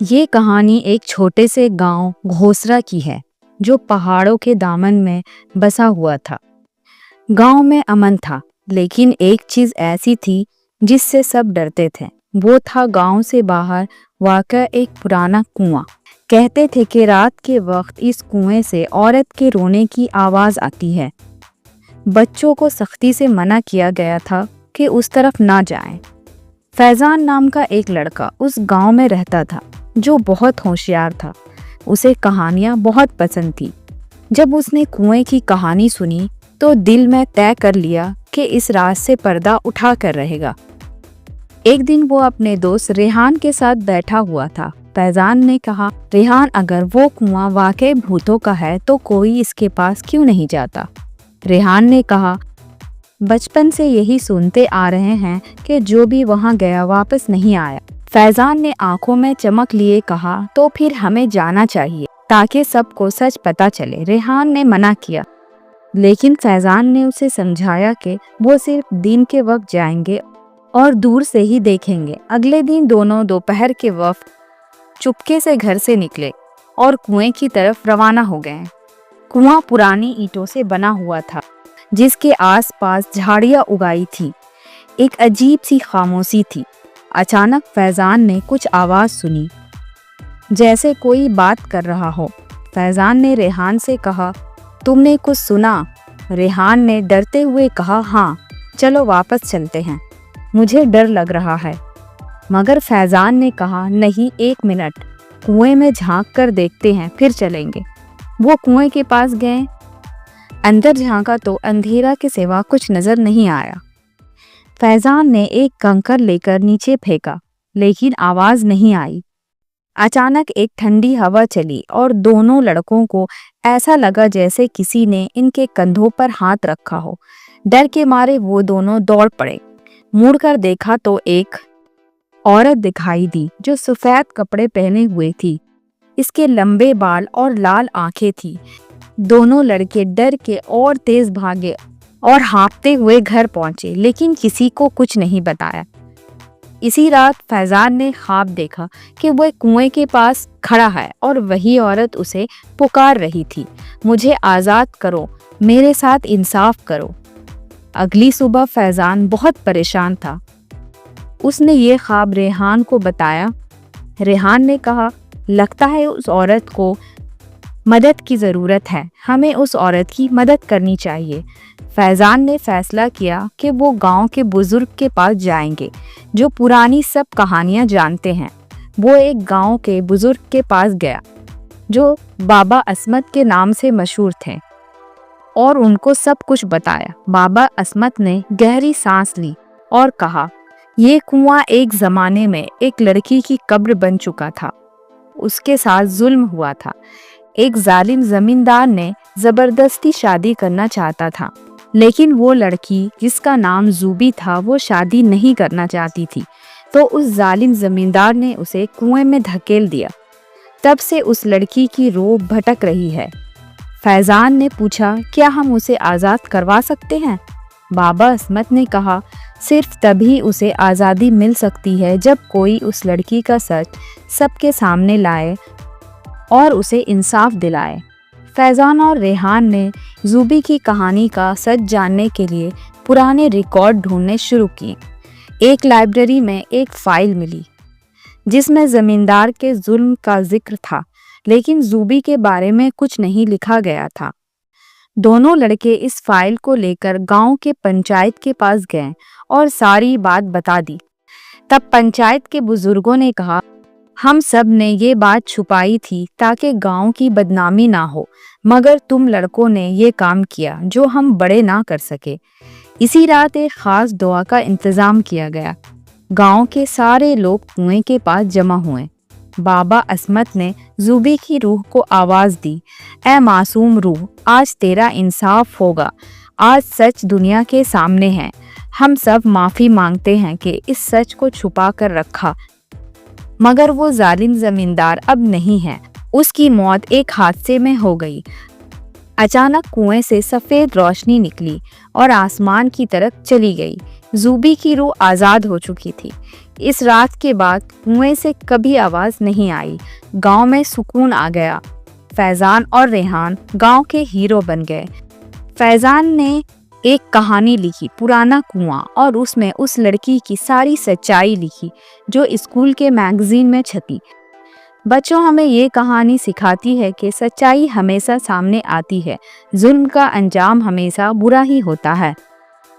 ये कहानी एक छोटे से गांव घोसरा की है जो पहाड़ों के दामन में बसा हुआ था। गांव में अमन था, लेकिन एक चीज ऐसी थी जिससे सब डरते थे। वो था गांव से बाहर वाक़ा एक पुराना कुआं। कहते थे कि रात के वक्त इस कुएं से औरत के रोने की आवाज आती है। बच्चों को सख्ती से मना किया गया था कि उस तरफ ना जाएं। फैजान नाम का एक लड़का उस गांव में रहता था जो बहुत होशियार था। उसे कहानियां बहुत पसंद थी। जब उसने कुएं की कहानी सुनी तो दिल में तय कर लिया कि इस रात से पर्दा उठा कर रहेगा। एक दिन वो अपने दोस्त रेहान के साथ बैठा हुआ था। फैजान ने कहा, रेहान, अगर वो कुआं वाकई भूतों का है तो कोई इसके पास क्यों नहीं जाता? रेहान ने कहा, बचपन से यही सुनते आ रहे हैं कि जो भी वहां गया वापस नहीं आया। फैजान ने आंखों में चमक लिए कहा, तो फिर हमें जाना चाहिए ताकि सबको सच पता चले। रेहान ने मना किया, लेकिन फैजान ने उसे समझाया कि वो सिर्फ दिन के वक्त जाएंगे और दूर से ही देखेंगे। अगले दिन दोनों दोपहर के वक्त चुपके से घर से निकले और कुएं की तरफ रवाना हो गए। कुआं पुरानी ईंटों से बना हुआ था, जिसके आसपास झाड़ियां उगाई थी। एक अजीब सी खामोशी थी। अचानक फैजान ने कुछ आवाज सुनी, जैसे कोई बात कर रहा हो। फैजान ने रेहान से कहा, तुमने कुछ सुना? रेहान ने डरते हुए कहा, हाँ, चलो वापस चलते हैं, मुझे डर लग रहा है। मगर फैजान ने कहा, नहीं, एक मिनट, कुएं में झांक कर देखते हैं, फिर चलेंगे। वो कुएं के पास गए। अंदर झांका तो अंधेरा के सिवा कुछ नजर नहीं आया। फैजान ने एक कंकर लेकर नीचे फेंका, लेकिन आवाज नहीं आई। अचानक एक ठंडी हवा चली और दोनों लड़कों को ऐसा लगा जैसे किसी ने इनके कंधों पर हाथ रखा हो। डर के मारे वो दोनों दौड़ पड़े। मुड़कर देखा तो एक औरत दिखाई दी जो सफेद कपड़े पहने हुए थी। इसके लंबे बाल और लाल आंखें थी। दोनों लड़के डर के और तेज भागे और हाँफते हुए घर पहुंचे, लेकिन किसी को कुछ नहीं बताया। इसी रात फैजान ने ख्वाब देखा कि वह कुएं के पास खड़ा है और वही औरत उसे पुकार रही थी, मुझे आज़ाद करो, मेरे साथ इंसाफ करो। अगली सुबह फैजान बहुत परेशान था। उसने ये ख्वाब रेहान को बताया। रेहान ने कहा, लगता है उस औरत को मदद की ज़रूरत है, हमें उस औरत की मदद करनी चाहिए। फैजान ने फैसला किया कि वो गांव के बुजुर्ग के पास जाएंगे जो पुरानी सब कहानियां जानते हैं। वो एक गांव के बुजुर्ग के पास गया जो बाबा असमत के नाम से मशहूर थे और उनको सब कुछ बताया। बाबा असमत ने गहरी सांस ली और कहा, ये कुआं एक ज़माने में एक लड़की की कब्र बन चुका था। उसके साथ जुल्म हुआ था। एक जालिम जमींदार ने जबरदस्ती शादी करना चाहता था, लेकिन वो लड़की जिसका नाम जूबी था वो शादी नहीं करना चाहती थी, तो उस जालिम जमींदार ने उसे कुएं में धकेल दिया। तब से उस लड़की की रूह भटक रही है। फैजान ने पूछा, क्या हम उसे आज़ाद करवा सकते हैं? बाबा असमत ने कहा, सिर्फ तभी उसे आज़ादी मिल सकती है जब कोई उस लड़की का सच सबके सामने लाए और उसे इंसाफ दिलाए। फैजान और रेहान ने जूबी की कहानी का सच जानने के लिए पुराने रिकॉर्ड ढूंढने शुरू किए। एक लाइब्रेरी में एक फाइल मिली जिसमें जमींदार के जुल्म का जिक्र था, लेकिन जूबी के बारे में कुछ नहीं लिखा गया था। दोनों लड़के इस फाइल को लेकर गांव के पंचायत के पास गए और सारी बात बता दी। तब पंचायत के बुजुर्गों ने कहा, हम सब ने ये बात छुपाई थी ताकि गांव की बदनामी ना हो, मगर तुम लड़कों ने ये काम किया जो हम बड़े ना कर सके। इसी रात एक खास दुआ का इंतजाम किया गया। गांव के सारे लोग कुएं के पास जमा हुए। बाबा असमत ने जूबी की रूह को आवाज दी, ऐ मासूम रूह, आज तेरा इंसाफ होगा। आज सच दुनिया के सामने है। हम सब माफी मांगते हैं कि इस सच को छुपा कर रखा, मगर वो जालिम जमींदार अब नहीं है। उसकी मौत एक हादसे में हो गई। अचानक कुएं से सफेद रोशनी निकली और आसमान की तरफ चली गई। जूबी की रूह आज़ाद हो चुकी थी। اس رات کے بعد کنویں سے کبھی آواز نہیں آئی۔ گاؤں میں سکون آ گیا۔ فیضان اور ریحان گاؤں کے ہیرو بن گئے۔ فیضان نے ایک کہانی لکھی، پرانا کنواں، اور اس میں اس لڑکی کی ساری سچائی لکھی جو اسکول کے میگزین میں چھپی۔ بچوں، ہمیں یہ کہانی سکھاتی ہے کہ سچائی ہمیشہ سامنے آتی ہے، ظلم کا انجام ہمیشہ برا ہی ہوتا ہے۔